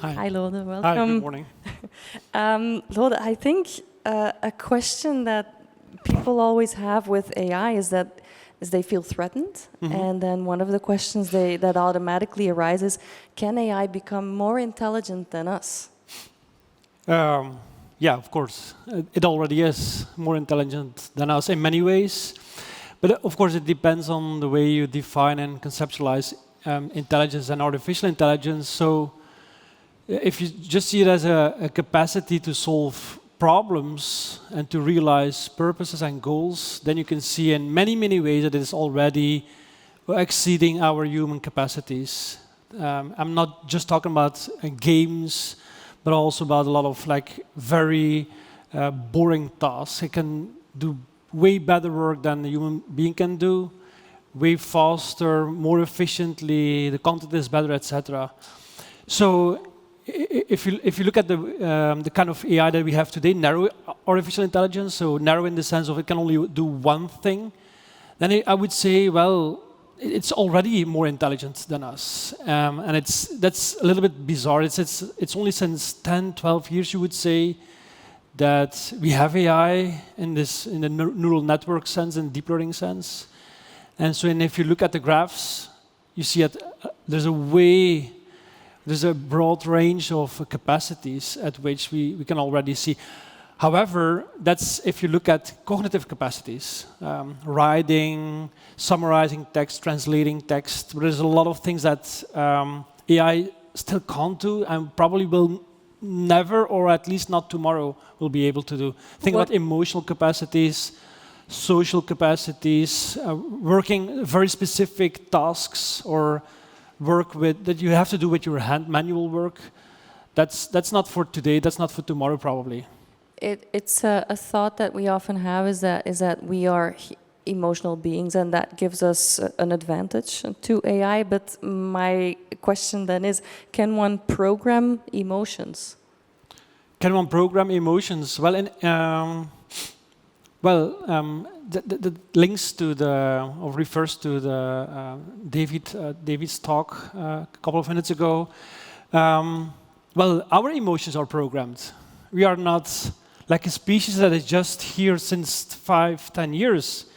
Hi. Hi, Lode. Hi, Welcome. good morning. Lode, I think a question that people always have with AI is they feel threatened, and then one of the questions that automatically arises: can AI become more intelligent than us? Yeah, of course. It already is more intelligent than us in many ways. But of course, it depends on the way you define and conceptualize intelligence and artificial intelligence. So if you just see it as a capacity to solve problems and to realize purposes and goals, then you can see in many, many ways that it is already exceeding our human capacities. I'm not just talking about games, but also about a lot of very boring tasks. It can do way better work than a human being can do, way faster, more efficiently, the content is better, etc. So if you look at the kind of AI that we have today, narrow artificial intelligence, so narrow in the sense of it can only do one thing, then I would say, well, it's already more intelligent than us. And that's a little bit bizarre. It's only since 10, 12 years, you would say, that we have AI in the neural network sense and deep learning sense. And so if you look at the graphs, you see that there's a broad range of capacities at which we can already see. However, that's if you look at cognitive capacities, writing, summarizing text, translating text. There's a lot of things that AI still can't do and probably will never, or at least not tomorrow, will be able to do. Think about emotional capacities, social capacities, working very specific tasks or work that you have to do with your hand, manual work. That's not for today, that's not for tomorrow probably. It's a thought that we often have is that we are emotional beings and that gives us an advantage to AI. But my question then is, can one program emotions? Can one program emotions? Well, that links to or refers to David's talk a couple of minutes ago. Well, our emotions are programmed. We are not like a species that is just here since 5, 10 years.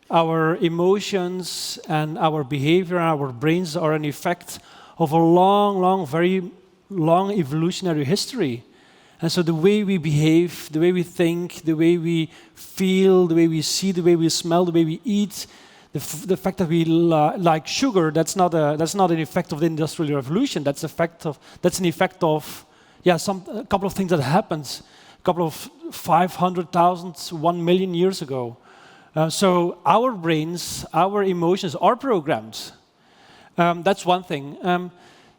Our emotions and our behavior and our brains are an effect of a very long evolutionary history. And so the way we behave, the way we think, the way we feel, the way we see, the way we smell, the way we eat, the fact that we like sugar, that's not an effect of the Industrial Revolution. That's an effect of a couple of things that happened a couple of 500,000, 1 million years ago. So our brains, our emotions are programmed. That's one thing.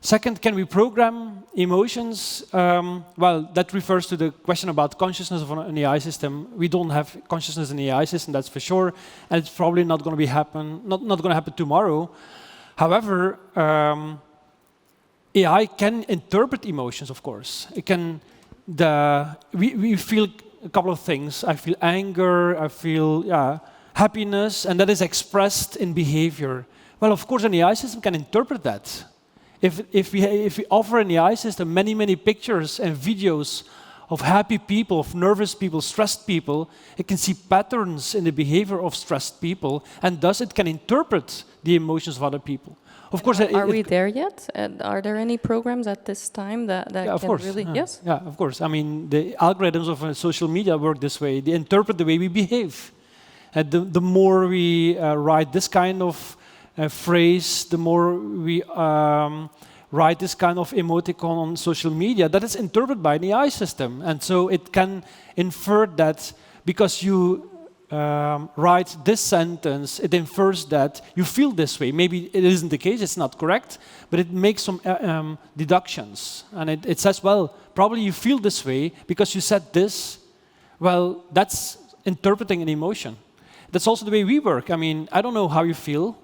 Second, can we program emotions? Well, that refers to the question about consciousness of an AI system. We don't have consciousness in the AI system, that's for sure, and it's probably not going to not going to happen tomorrow. However, AI can interpret emotions, of course. It can. We feel a couple of things. I feel anger. I feel happiness, and that is expressed in behavior. Well, of course, an AI system can interpret that. If we offer an AI system many pictures and videos of happy people, of nervous people, stressed people, it can see patterns in the behavior of stressed people, and thus it can interpret the emotions of other people. Of course, are we there yet? Are there any programs at this time that can really? Yes. Yeah, of course. I mean, the algorithms of social media work this way. They interpret the way we behave. And the more we write this kind of phrase, the more we write this kind of emoticon on social media, that is interpreted by an AI system. And so it can infer that because you write this sentence, it infers that you feel this way. Maybe it isn't the case, it's not correct, but it makes some deductions. And it says, well, probably you feel this way because you said this. Well, that's interpreting an emotion. That's also the way we work. I mean, I don't know how you feel.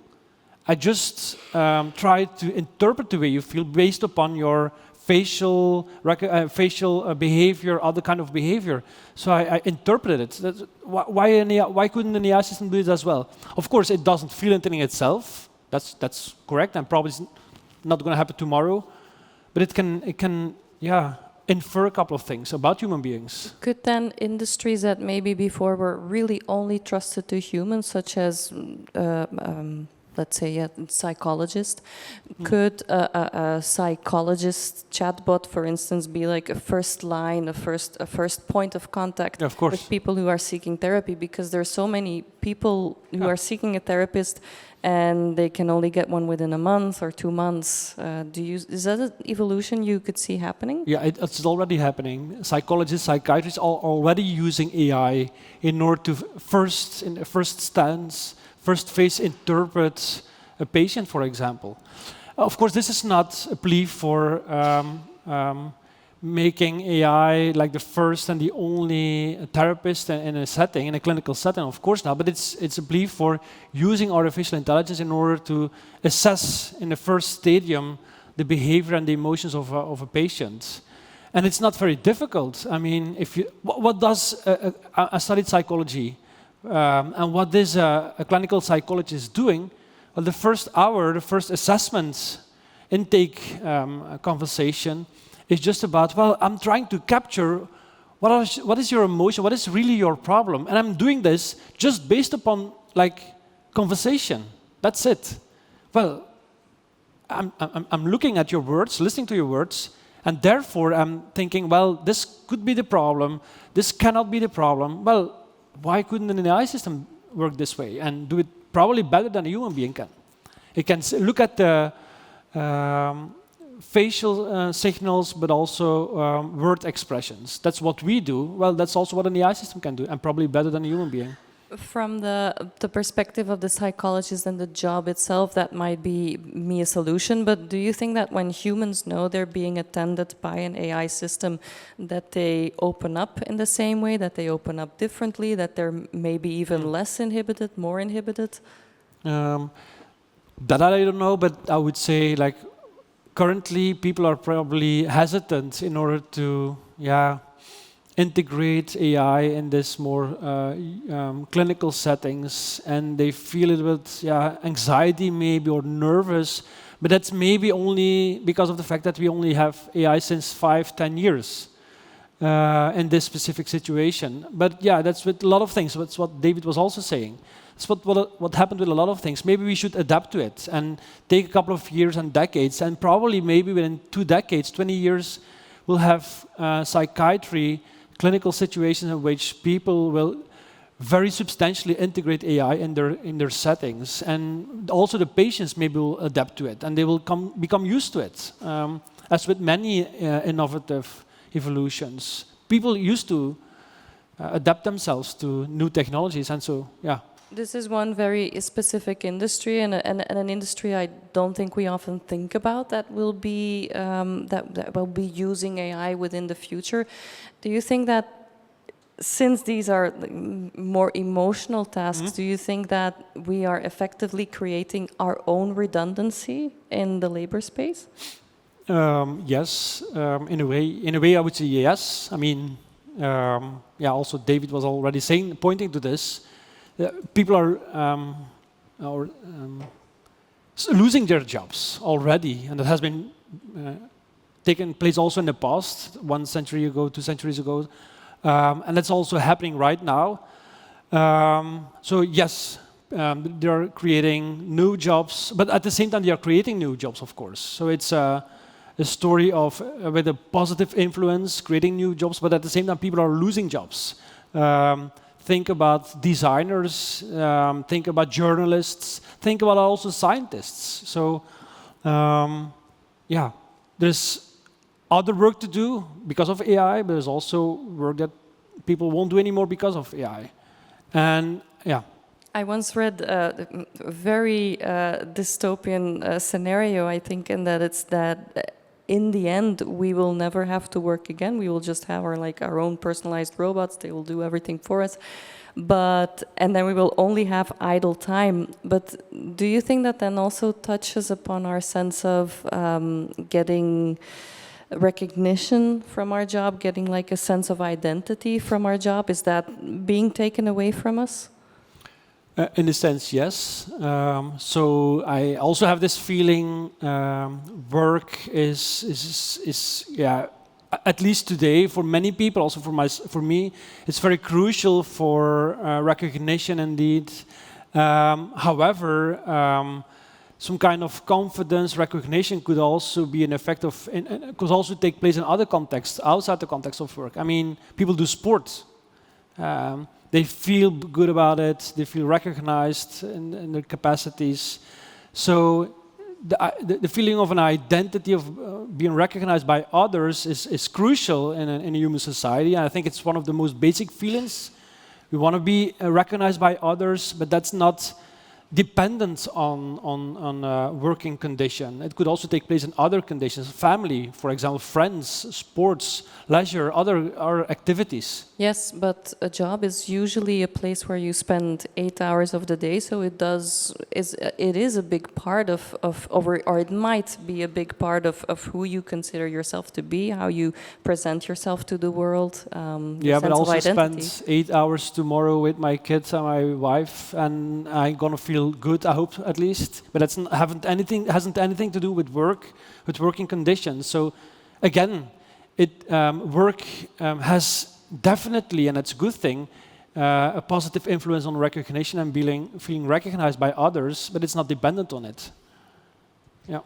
I just try to interpret the way you feel based upon your facial behavior, other kind of behavior. So I interpreted it. Why couldn't an AI system do it as well? Of course, it doesn't feel anything itself. That's correct, and probably not going to happen tomorrow. But it can infer a couple of things about human beings. Could then industries that maybe before were really only trusted to humans, such as, let's say, a psychologist, could a psychologist chatbot, for instance, be like a first line, a first point of contact Of course. with people who are seeking therapy? Because there are so many people who are seeking a therapist, and they can only get one within a month or 2 months. Is that an evolution you could see happening? Yeah, it's already happening. Psychologists, psychiatrists are already using AI in order to in the first phase, interpret a patient, for example. Of course, this is not a plea for making AI like the first and the only therapist in a setting, in a clinical setting, of course not, but it's a plea for using artificial intelligence in order to assess in the first stadium the behavior and the emotions of a patient. And it's not very difficult. I mean, what does I studied psychology, and what is a clinical psychologist doing? Well, the first hour, the first assessment intake conversation is just about, well, I'm trying to capture what is your emotion, what is really your problem, and I'm doing this just based upon like conversation. That's it. Well, I'm looking at your words, listening to your words, and therefore I'm thinking, well, this could be the problem, this cannot be the problem. Well, why couldn't an AI system work this way and do it probably better than a human being can? It can look at the facial signals, but also word expressions. That's what we do. Well, that's also what an AI system can do, and probably better than a human being. From the perspective of the psychologist and the job itself, that might be a solution, but do you think that when humans know they're being attended by an AI system, that they open up in the same way, that they open up differently, that they're maybe even less inhibited, more inhibited? That I don't know, but I would say like currently people are probably hesitant in order to integrate AI in this more clinical settings, and they feel a little bit anxiety maybe or nervous, but that's maybe only because of the fact that we only have AI since 5-10 years in this specific situation. But yeah, that's with a lot of things. That's what David was also saying. It's what happened with a lot of things. Maybe we should adapt to it and take a couple of years and decades, and probably maybe within 2 decades, 20 years, we'll have psychiatry clinical situations in which people will very substantially integrate AI in their settings, and also the patients maybe will adapt to it, and they will become used to it. As with many innovative evolutions, people used to adapt themselves to new technologies, and so yeah. This is one very specific industry, and an industry I don't think we often think about that will be that will be using AI within the future. Do you think that, since these are more emotional tasks, do you think that we are effectively creating our own redundancy in the labor space? Yes, in a way, I would say yes. I mean, also David was already pointing to this. People are losing their jobs already, and that has been taken place also in the past, 1 century ago, 2 centuries ago, and that's also happening right now. So yes, they are creating new jobs, but at the same time they are creating new jobs, of course. So it's a story of with a positive influence, creating new jobs, but at the same time people are losing jobs. Think about designers, think about journalists, think about also scientists. So, there's other work to do because of AI, but there's also work that people won't do anymore because of AI. And I once read a very dystopian scenario, I think, and that it's that in the end, we will never have to work again. We will just have our own personalized robots. They will do everything for us. And then we will only have idle time. But do you think that then also touches upon our sense of getting recognition from our job, getting like a sense of identity from our job? Is that being taken away from us? In a sense, yes. So I also have this feeling work is at least today, for many people, also for me, it's very crucial for recognition indeed. However, some kind of confidence recognition could also be an effect of, could also take place in other contexts, outside the context of work. I mean, people do sports. They feel good about it, they feel recognized in their capacities. So the feeling of an identity of being recognized by others is crucial in a human society. And I think it's one of the most basic feelings. We want to be recognized by others, but that's not dependent on working condition. It could also take place in other conditions, family, for example, friends, sports, leisure, other activities. Yes, but a job is usually a place where you spend 8 hours of the day, so it is a big part of or it might be a big part of who you consider yourself to be, how you present yourself to the world. Yeah, but also spend 8 hours tomorrow with my kids and my wife, and I'm gonna feel good, I hope, at least. But that's hasn't anything to do with work, with working conditions. So again, work has definitely, and it's a good thing, a positive influence on recognition and feeling recognized by others, but it's not dependent on it. Yeah.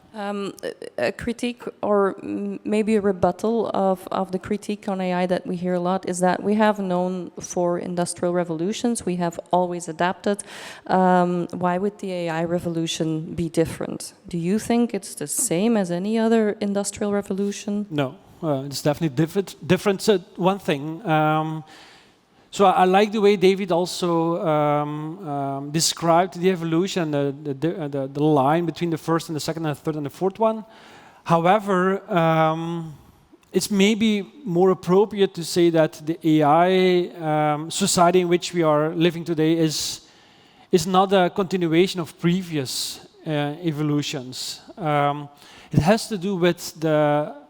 A critique, or maybe a rebuttal of the critique on AI that we hear a lot, is that we have known for industrial revolutions, we have always adapted. Why would the AI revolution be different? Do you think it's the same as any other industrial revolution? No, it's definitely different. So one thing. So I like the way David also described the evolution, the line between the first and the second and the third and the fourth one. However, it's maybe more appropriate to say that the AI society in which we are living today is not a continuation of previous evolutions. It has to do with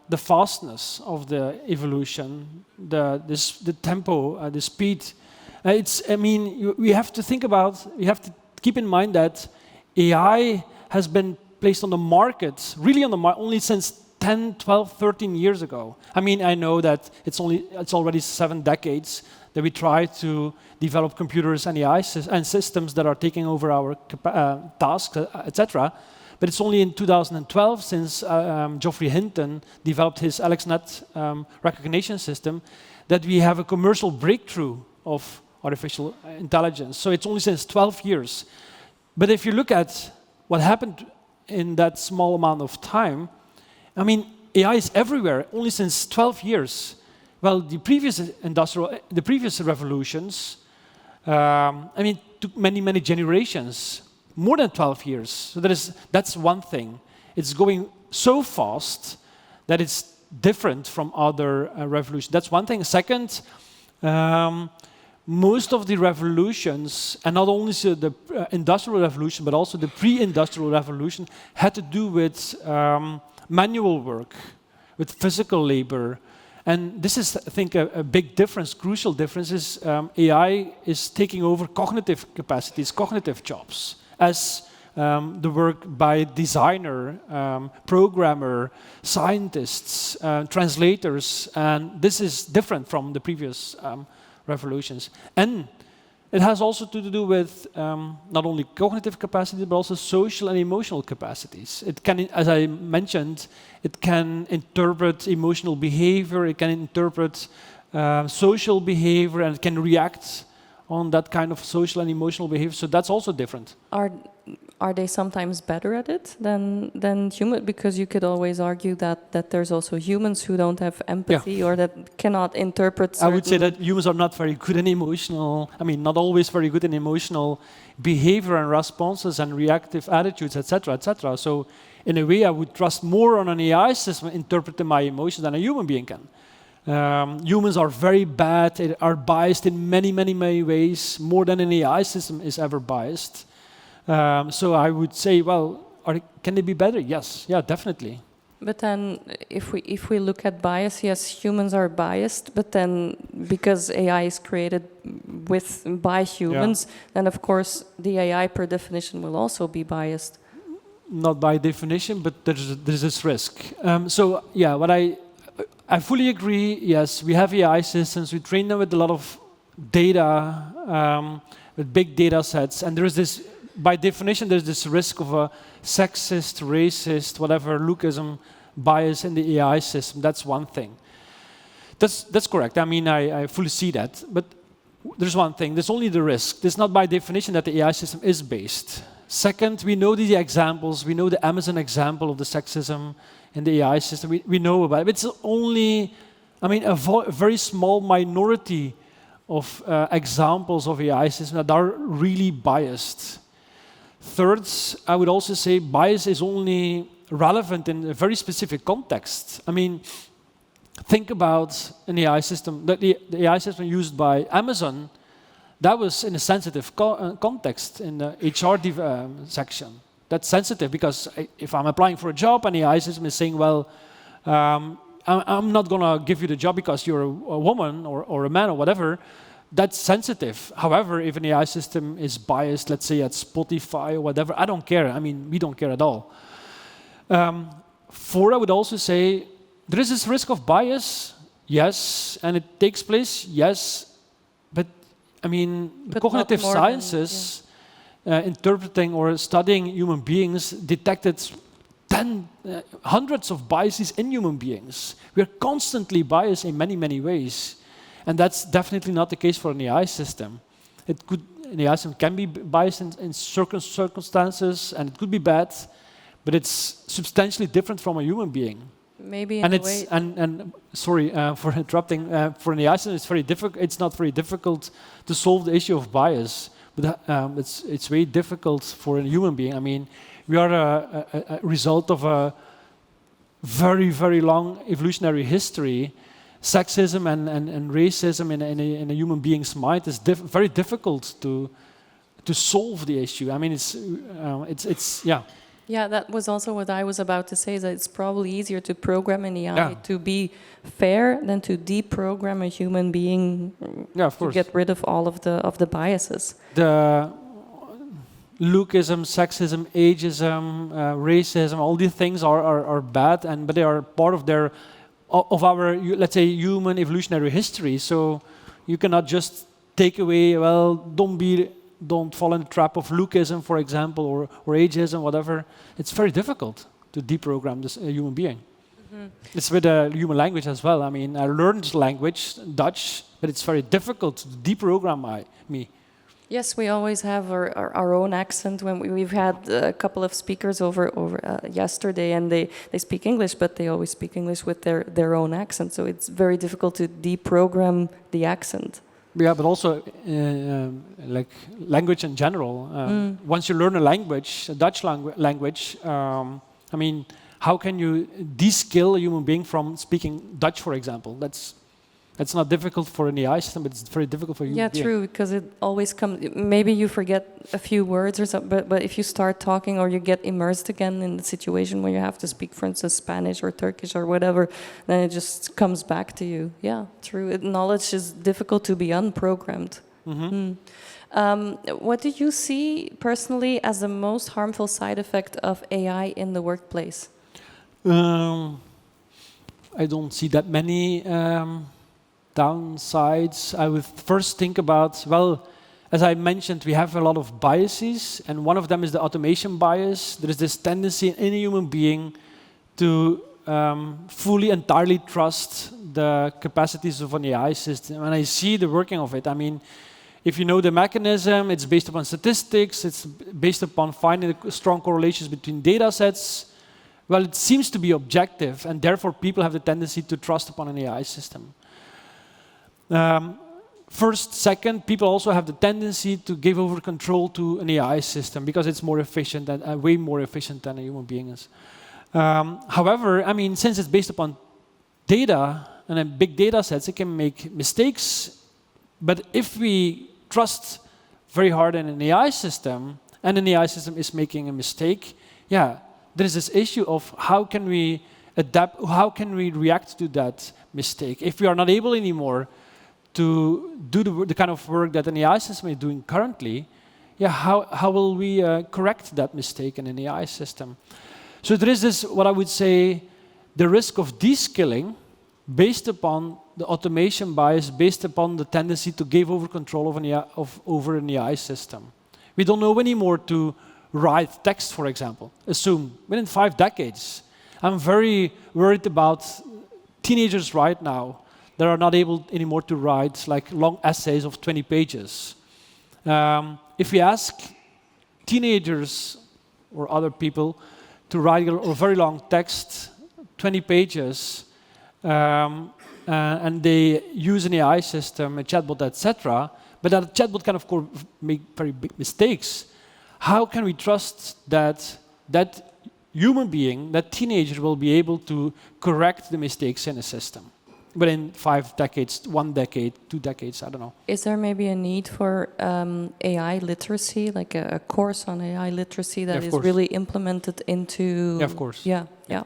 the fastness of the evolution, the tempo, the speed. We have to keep in mind that AI has been placed on the market, really on the market, only since 10, 12, 13 years ago. I mean, I know that it's already 7 decades that we try to develop computers and AI and systems that are taking over our tasks, etc. But it's only in 2012 since Geoffrey Hinton developed his AlexNet recognition system that we have a commercial breakthrough of artificial intelligence. So it's only since 12 years. But if you look at what happened in that small amount of time, I mean, AI is everywhere, only since 12 years. Well, the previous revolutions, took many generations. More than 12 years. So that's one thing. It's going so fast that it's different from other revolutions. That's one thing. Second, most of the revolutions, and not only the industrial revolution, but also the pre-industrial revolution, had to do with manual work, with physical labor. And this is, I think, a big difference, crucial difference is AI is taking over cognitive capacities, cognitive jobs, as the work by designer, programmer, scientists, translators, and this is different from the previous revolutions. And it has also to do with not only cognitive capacity, but also social and emotional capacities. It can, as I mentioned, it can interpret emotional behavior, it can interpret social behavior, and it can react on that kind of social and emotional behavior. So that's also different. Are they sometimes better at it than human? Because you could always argue that there's also humans who don't have empathy or that cannot interpret certain... I would say that humans are not very good in emotional, not always very good in emotional behavior and responses and reactive attitudes, etc., etc. So in a way, I would trust more on an AI system interpreting my emotions than a human being can. Humans are very bad, are biased in many ways, more than an AI system is ever biased. So I would say, well, can they be better? Yes, yeah, definitely. But then, if we look at bias, yes, humans are biased. But then, because AI is created by humans, then of course the AI per definition will also be biased. Not by definition, but there's this risk. So yeah, what I fully agree. Yes, we have AI systems. We train them with a lot of data, with big data sets, and there is this, by definition, there's this risk of a sexist, racist, whatever, lookism bias in the AI system. That's one thing. That's correct. I mean, I fully see that. But there's one thing. There's only the risk. It's not by definition that the AI system is based. Second, we know the examples. We know the Amazon example of the sexism in the AI system. We know about it. It's only, I mean, a very small minority of examples of AI systems that are really biased. Third, I would also say bias is only relevant in a very specific context. I mean, think about an AI system, the AI system used by Amazon, that was in a sensitive context in the HR section. That's sensitive because if I'm applying for a job and the AI system is saying, well, I'm not going to give you the job because you're a woman or a man or whatever, that's sensitive. However, if an AI system is biased, let's say at Spotify or whatever, I don't care. I mean, we don't care at all. Four, I would also say, there is this risk of bias, yes, and it takes place, yes, but I mean, But cognitive not more than- sciences, interpreting or studying human beings, detected hundreds of biases in human beings. We are constantly biased in many, many ways, and that's definitely not the case for an AI system. An AI system can be biased in certain circumstances, and it could be bad, but it's substantially different from a human being. Maybe in And a it's way. and sorry for interrupting. For an AI system, it's very difficult. It's not very difficult to solve the issue of bias, but it's very difficult for a human being. I mean, we are a result of a very, very long evolutionary history. Sexism and racism in a human being's mind is very difficult to solve the issue. I mean, it's yeah. Yeah, that was also what I was about to say, that it's probably easier to program an AI Yeah. to be fair than to deprogram a human being Yeah, of to course. get rid of all of the biases. The lookism, sexism, ageism, racism, all these things are bad, but they are part of our, let's say, human evolutionary history. So you cannot just take away, well, don't fall in the trap of lookism, for example, or ageism, whatever. It's very difficult to deprogram this human being. It's with human language as well. I mean, I learned language, Dutch, but it's very difficult to deprogram me. Yes, we always have our own accent. When we've had a couple of speakers over yesterday, and they speak English, but they always speak English with their own accent. So it's very difficult to deprogram the accent. Yeah, but also like language in general. Once you learn a language, a Dutch language, I mean, how can you de-skill a human being from speaking Dutch, for example? That's not difficult for an AI system, but it's very difficult for a human being. Yeah, true, because it always comes. Maybe you forget a few words or something, but if you start talking or you get immersed again in the situation where you have to speak, for instance, Spanish or Turkish or whatever, then it just comes back to you. Yeah, true. Knowledge is difficult to be unprogrammed. What do you see personally as the most harmful side effect of AI in the workplace? I don't see that many downsides. I would first think about, well, as I mentioned, we have a lot of biases, and one of them is the automation bias. There is this tendency in a human being to fully, entirely trust the capacities of an AI system. And I see the working of it. I mean, if you know the mechanism, it's based upon statistics, it's based upon finding strong correlations between data sets. Well, it seems to be objective, and therefore people have the tendency to trust upon an AI system. First, second, people also have the tendency to give over control to an AI system because it's more efficient, and way more efficient than a human being is. However, I mean, since it's based upon data and big data sets, it can make mistakes. But if we trust very hard in an AI system, and an AI system is making a mistake, yeah, there is this issue of how can we adapt, how can we react to that mistake? If we are not able anymore to do the kind of work that an AI system is doing currently, yeah, how will we correct that mistake in an AI system? So there is this, what I would say, the risk of de-skilling based upon the automation bias, based upon the tendency to give over control of over an AI system. We don't know anymore to write text, for example. Assume within 5 decades. I'm very worried about teenagers right now that are not able anymore to write like long essays of 20 pages. If we ask teenagers or other people to write a very long text, 20 pages, and they use an AI system, a chatbot, etc., but that chatbot can, of course, make very big mistakes. How can we trust that that human being, that teenager, will be able to correct the mistakes in a system within 5 decades, 1 decade, 2 decades, I don't know. Is there maybe a need for AI literacy, like a course on AI literacy that is really implemented into... Yeah, of course. Yeah, yeah.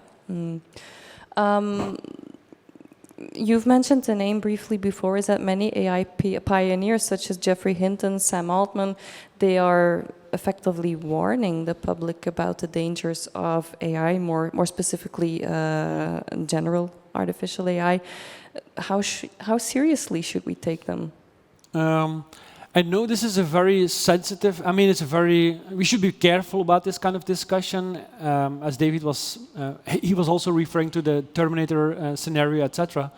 You've mentioned the name briefly before, is that many AI pioneers, such as Geoffrey Hinton, Sam Altman, they are effectively warning the public about the dangers of AI, more specifically general artificial AI. How seriously should we take them? I know this is a very sensitive, I mean, we should be careful about this kind of discussion. As David was, he was also referring to the Terminator scenario, etc.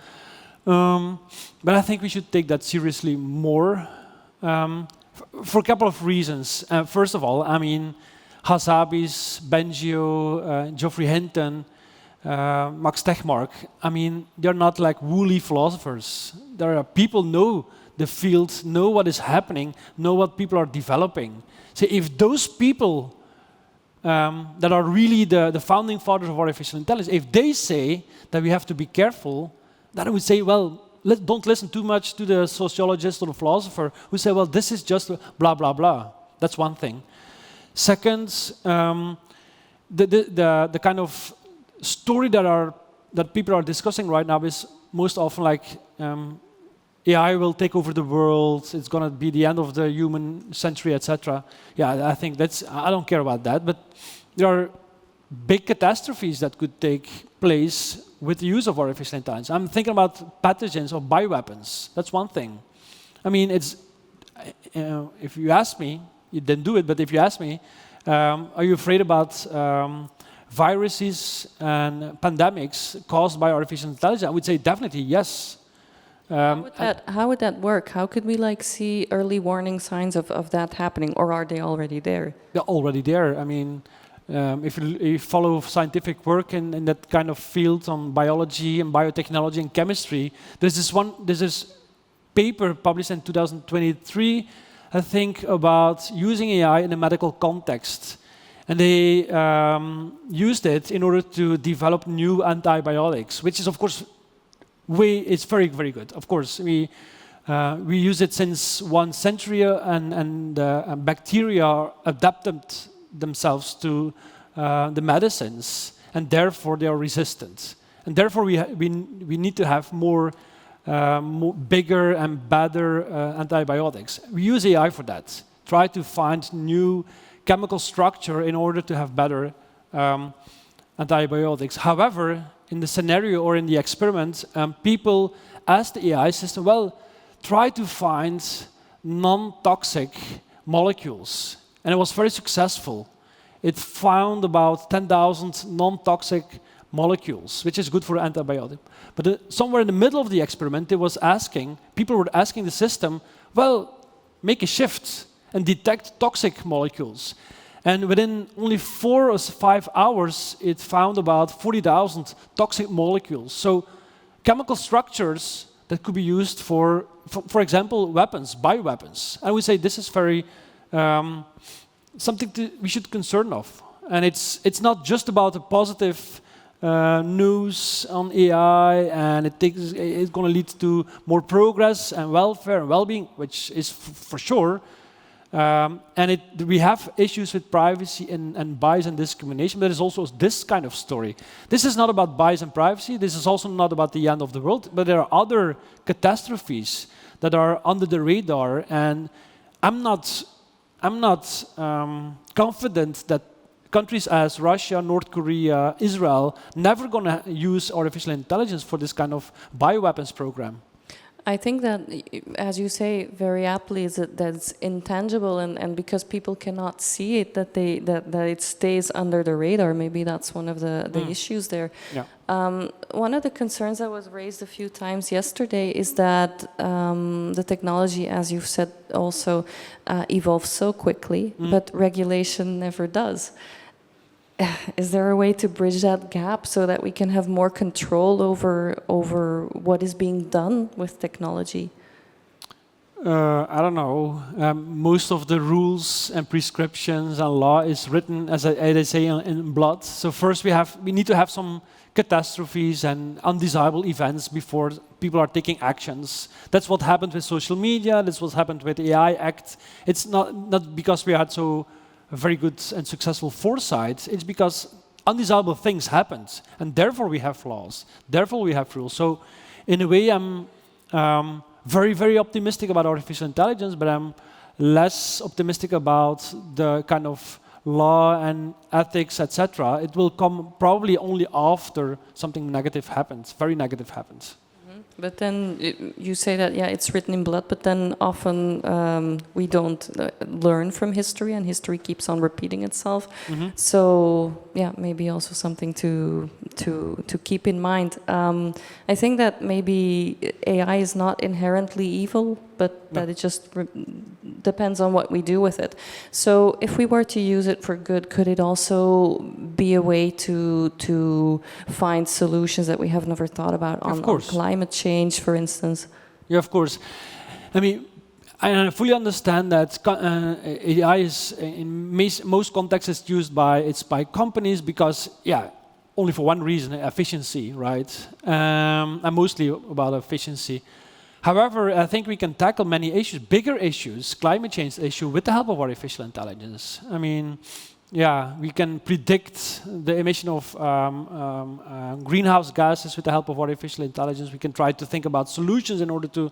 But I think we should take that seriously more for a couple of reasons. First of all, I mean, Hassabis, Bengio, Geoffrey Hinton, Max Tegmark, I mean, they're not like woolly philosophers. There are people know the field, know what is happening, know what people are developing. So if those people that are really the founding fathers of artificial intelligence, if they say that we have to be careful, then I would say, well, don't listen too much to the sociologist or the philosopher who say, well, this is just blah, blah, blah. That's one thing. Second, the kind of story that people are discussing right now is most often like AI will take over the world, it's going to be the end of the human century, etc. Yeah, I think I don't care about that, but there are big catastrophes that could take place with the use of artificial intelligence. I'm thinking about pathogens or bioweapons. That's one thing. I mean, if you ask me, you didn't do it, but if you ask me, are you afraid about viruses and pandemics caused by artificial intelligence? I would say definitely yes. How would that work? How could we see early warning signs of that happening, or are they already there? They're already there. I mean, if you follow scientific work in that kind of field on biology and biotechnology and chemistry, there's this paper published in 2023, I think, about using AI in a medical context. And they used it in order to develop new antibiotics, which is, of course, it's very, very good. Of course, we use it since 1 century, and bacteria adapted themselves to the medicines, and therefore they are resistant. And therefore, we need to have more bigger and better antibiotics. We use AI for that. Try to find new chemical structure in order to have better antibiotics. However, in the scenario or in the experiment, people asked the AI system, well, try to find non-toxic molecules. And it was very successful. It found about 10,000 non-toxic molecules, which is good for antibiotic. But somewhere in the middle of the experiment, people were asking the system, well, make a shift and detect toxic molecules. And within only 4 or 5 hours, it found about 40,000 toxic molecules. So chemical structures that could be used for example, weapons, bioweapons. I would say this is very something we should concern of. And it's not just about the positive news on AI, and it's going to lead to more progress and welfare and well-being, which is for sure. And we have issues with privacy and bias and discrimination, but there's also this kind of story. This is not about bias and privacy. This is also not about the end of the world, but there are other catastrophes that are under the radar, and I'm not confident that countries as Russia, North Korea, Israel, never going to use artificial intelligence for this kind of bioweapons program. I think that, as you say very aptly, is that it's intangible, and because people cannot see it, that it stays under the radar. Maybe that's one of the issues there. Yeah. One of the concerns that was raised a few times yesterday is that the technology, as you've said, also evolves so quickly, but regulation never does. Is there a way to bridge that gap so that we can have more control over what is being done with technology? I don't know. Most of the rules and prescriptions and law is written, as I say, in blood. So first we need to have some catastrophes and undesirable events before people are taking actions. That's what happened with social media. That's what happened with the AI Act. It's not because we had so very good and successful foresight. It's because undesirable things happened, and therefore we have laws. Therefore we have rules. So in a way, I'm very, very optimistic about artificial intelligence, but I'm less optimistic about the kind of law and ethics, etc. It will come probably only after something negative happens, very negative happens. But then you say that, yeah, it's written in blood, but then often we don't learn from history, and history keeps on repeating itself. So, yeah, maybe also something to keep in mind. I think that maybe AI is not inherently evil, but that it just depends on what we do with it. So if we were to use it for good, could it also be a way to find solutions that we have never thought about on climate change, for instance? Yeah, of course. I mean, I fully understand that AI is, in most contexts, is used by companies because, yeah, only for one reason, efficiency, right? And mostly about efficiency. However, I think we can tackle many issues, bigger issues, climate change issue, with the help of artificial intelligence. I mean, yeah, we can predict the emission of greenhouse gases with the help of artificial intelligence. We can try to think about solutions in order to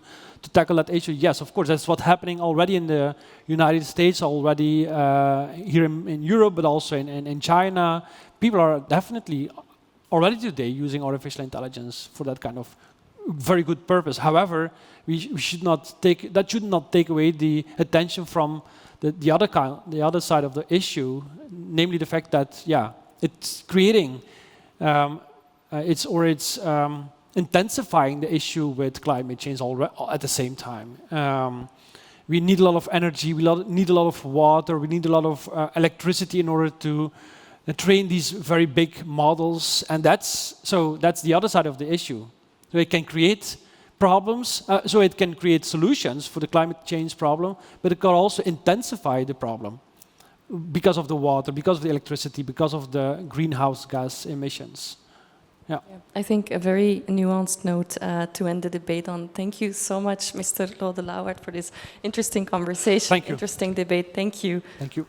tackle that issue. Yes, of course, that's what's happening already in the United States, already here in Europe, but also in China. People are definitely already today using artificial intelligence for that kind of very good purpose. However, we should not take away the attention from the other side of the issue, namely the fact that, yeah, it's creating, it's intensifying the issue with climate change at the same time. We need a lot of energy, we need a lot of water, we need a lot of electricity in order to train these very big models, and that's the other side of the issue. So it can create problems, so it can create solutions for the climate change problem, but it can also intensify the problem because of the water, because of the electricity, because of the greenhouse gas emissions. Yeah. I think a very nuanced note to end the debate on. Thank you so much, Mr. Lode Lauwaert, for this interesting conversation, Thank you. interesting debate. Thank you. Thank you.